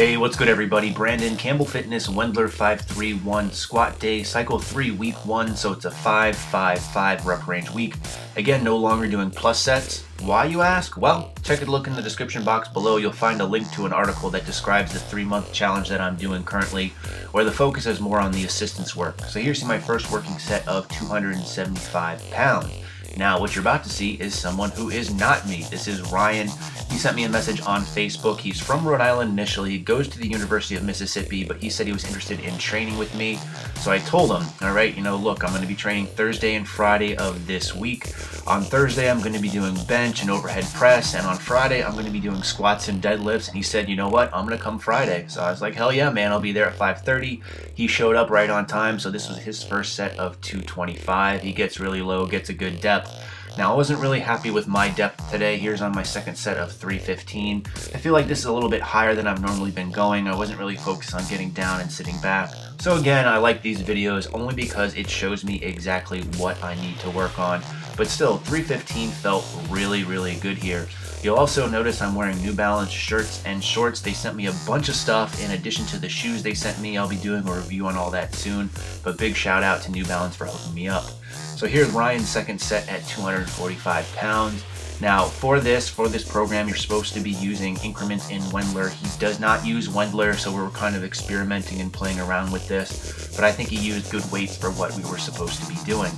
Hey, what's good everybody? Brandon, Campbell Fitness, Wendler 531, squat day, cycle 3, week 1, so it's a 5-5-5 rep range week. Again, no longer doing plus sets. Why, you ask? Well, check a look in the description box below. You'll find a link to an article that describes the 3-month challenge that I'm doing currently, where the focus is more on the assistance work. So here's my first working set of 275 pounds. Now, what you're about to see is someone who is not me. This is Ryan. He sent me a message on Facebook. He's from Rhode Island initially. He goes to the University of Mississippi, but he said he was interested in training with me. So I told him, all right, look, I'm going to be training Thursday and Friday of this week. On Thursday, I'm going to be doing bench and overhead press, and on Friday, I'm going to be doing squats and deadlifts. And he said, you know what, I'm going to come Friday. So I was like, hell yeah, man, I'll be there at 5:30. He showed up right on time, so this was his first set of 225. He gets really low, gets a good depth. Now, I wasn't really happy with my depth today. Here's on my second set of 315. I feel like this is a little bit higher than I've normally been going. I wasn't really focused on getting down and sitting back. So again, I like these videos only because it shows me exactly what I need to work on. But still, 315 felt really, really good here. You'll also notice I'm wearing New Balance shirts and shorts. They sent me a bunch of stuff in addition to the shoes they sent me. I'll be doing a review on all that soon, but big shout out to New Balance for hooking me up. So here's Ryan's second set at 245 pounds. Now for this program, you're supposed to be using increments in Wendler. He does not use Wendler, so we're kind of experimenting and playing around with this, but I think he used good weights for what we were supposed to be doing.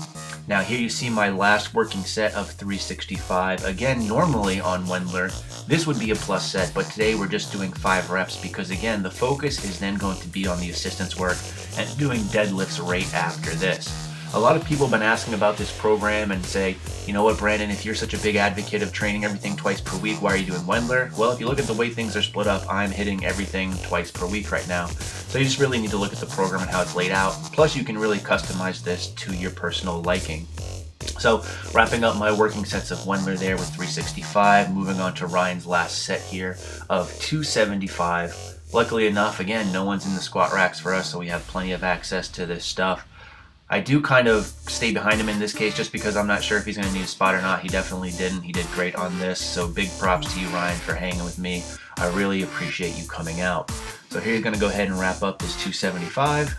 Now here you see my last working set of 365. Again, normally on Wendler, this would be a plus set, but today we're just doing 5 reps because again, the focus is then going to be on the assistance work and doing deadlifts right after this. A lot of people have been asking about this program and say, you know what, Brandon, if you're such a big advocate of training everything twice per week, why are you doing Wendler? Well, if you look at the way things are split up, I'm hitting everything twice per week right now. So you just really need to look at the program and how it's laid out. Plus, you can really customize this to your personal liking. So wrapping up my working sets of Wendler there with 365, moving on to Ryan's last set here of 275. Luckily enough, again, no one's in the squat racks for us, so we have plenty of access to this stuff. I do kind of stay behind him in this case just because I'm not sure if he's going to need a spot or not. He definitely didn't. He did great on this. So big props to you, Ryan, for hanging with me. I really appreciate you coming out. So here he's going to go ahead and wrap up this 275.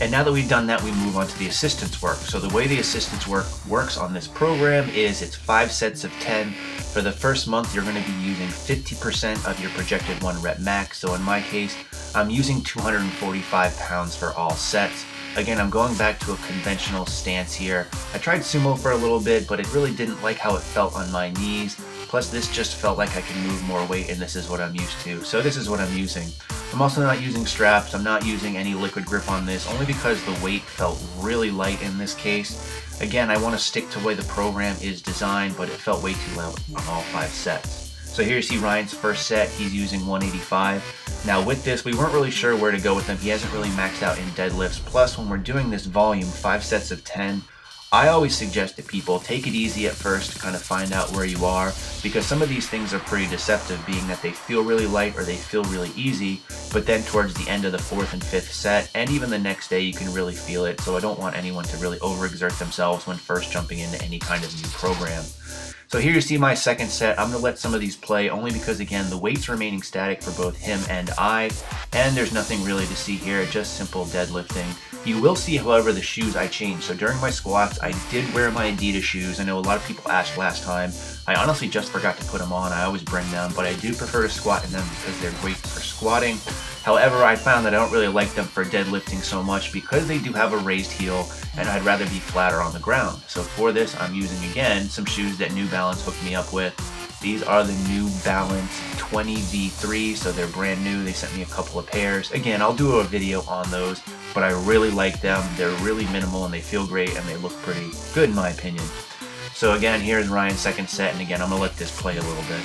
And now that we've done that, we move on to the assistance work. So the way the assistance work works on this program is it's 5 sets of 10. For the first month, you're going to be using 50% of your projected 1 rep max. So in my case, I'm using 245 pounds for all sets. Again, I'm going back to a conventional stance here. I tried sumo for a little bit, but it really didn't like how it felt on my knees. Plus, this just felt like I can move more weight, and this is what I'm used to. So this is what I'm using. I'm also not using straps. I'm not using any liquid grip on this, only because the weight felt really light in this case. Again, I want to stick to the way the program is designed, but it felt way too light on all 5 sets. So here you see Ryan's first set. He's using 185. Now with this, we weren't really sure where to go with him. He hasn't really maxed out in deadlifts. Plus, when we're doing this volume, 5 sets of 10, I always suggest to people, take it easy at first to kind of find out where you are, because some of these things are pretty deceptive, being that they feel really light or they feel really easy, but then towards the end of the 4th and 5th set, and even the next day, you can really feel it. So I don't want anyone to really overexert themselves when first jumping into any kind of new program. So here you see my second set. I'm going to let some of these play only because, again, the weight's remaining static for both him and I, and there's nothing really to see here, just simple deadlifting. You will see, however, the shoes I changed. So during my squats, I did wear my Adidas shoes. I know a lot of people asked last time. I honestly just forgot to put them on. I always bring them, but I do prefer to squat in them because they're great for squatting. However, I found that I don't really like them for deadlifting so much because they do have a raised heel, and I'd rather be flatter on the ground. So for this, I'm using, again, some shoes that New Balance hooked me up with. These are the New Balance 20 V3, so they're brand new. They sent me a couple of pairs. Again, I'll do a video on those, but I really like them. They're really minimal and they feel great and they look pretty good in my opinion. So again, here's Ryan's second set, and again, I'm gonna let this play a little bit.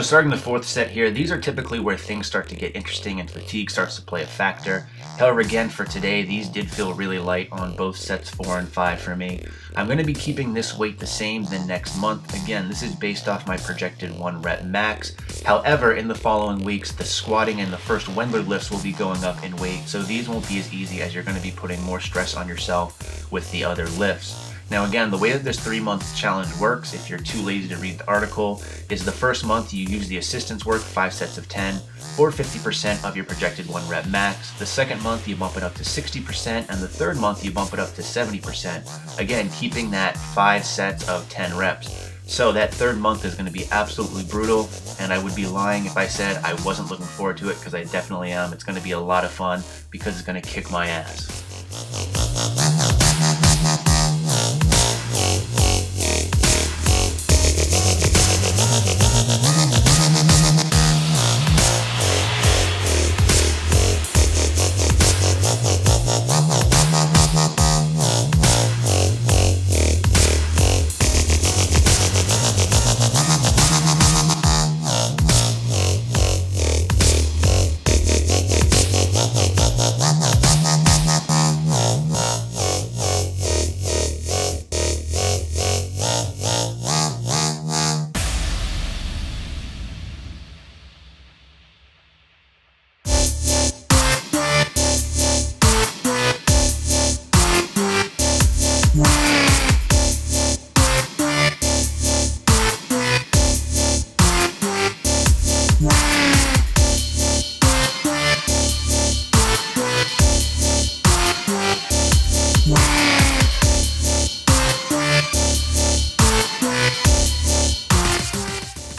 starting the fourth set here, these are typically where things start to get interesting and fatigue starts to play a factor. However, again, for today, these did feel really light on both sets 4 and 5 for me. I'm going to be keeping this weight the same the next month. Again, this is based off my projected 1 rep max. However, in the following weeks, the squatting and the first Wendler lifts will be going up in weight, so these won't be as easy as you're going to be putting more stress on yourself with the other lifts. Now again, the way that this 3-month challenge works, if you're too lazy to read the article, is the first month you use the assistance work, 5 sets of 10, or 50% of your projected 1 rep max. The second month you bump it up to 60%, and the third month you bump it up to 70%. Again, keeping that 5 sets of 10 reps. So that third month is going to be absolutely brutal, and I would be lying if I said I wasn't looking forward to it, because I definitely am. It's going to be a lot of fun because it's going to kick my ass.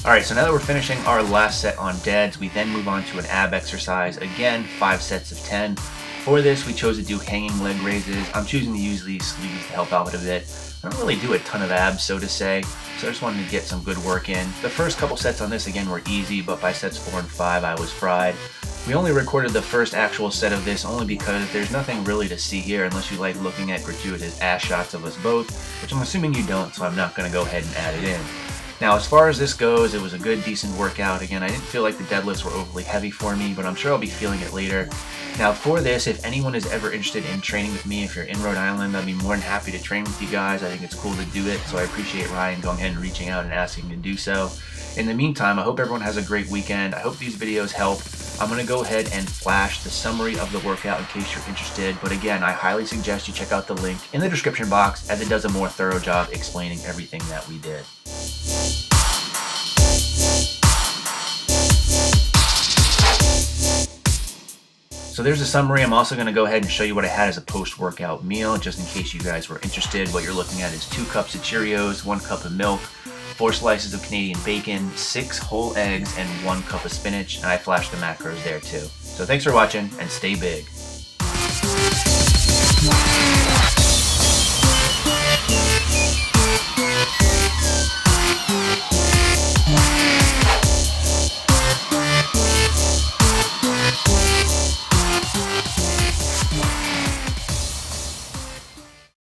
Alright, so now that we're finishing our last set on deads, we then move on to an ab exercise. Again, 5 sets of 10. For this, we chose to do hanging leg raises. I'm choosing to use these sleeves to help out a bit. I don't really do a ton of abs, so to say, so I just wanted to get some good work in. The first couple sets on this, again, were easy, but by sets 4 and 5, I was fried. We only recorded the first actual set of this only because there's nothing really to see here unless you like looking at gratuitous ass shots of us both, which I'm assuming you don't, so I'm not going to go ahead and add it in. Now, as far as this goes, it was a good, decent workout. Again, I didn't feel like the deadlifts were overly heavy for me, but I'm sure I'll be feeling it later. Now, for this, if anyone is ever interested in training with me, if you're in Rhode Island, I'd be more than happy to train with you guys. I think it's cool to do it, so I appreciate Ryan going ahead and reaching out and asking to do so. In the meantime, I hope everyone has a great weekend. I hope these videos help. I'm going to go ahead and flash the summary of the workout in case you're interested, but again, I highly suggest you check out the link in the description box as it does a more thorough job explaining everything that we did. So there's a summary. I'm also going to go ahead and show you what I had as a post-workout meal, just in case you guys were interested. What you're looking at is 2 cups of Cheerios, 1 cup of milk, 4 slices of Canadian bacon, 6 whole eggs, and 1 cup of spinach. And I flashed the macros there too. So thanks for watching, and stay big.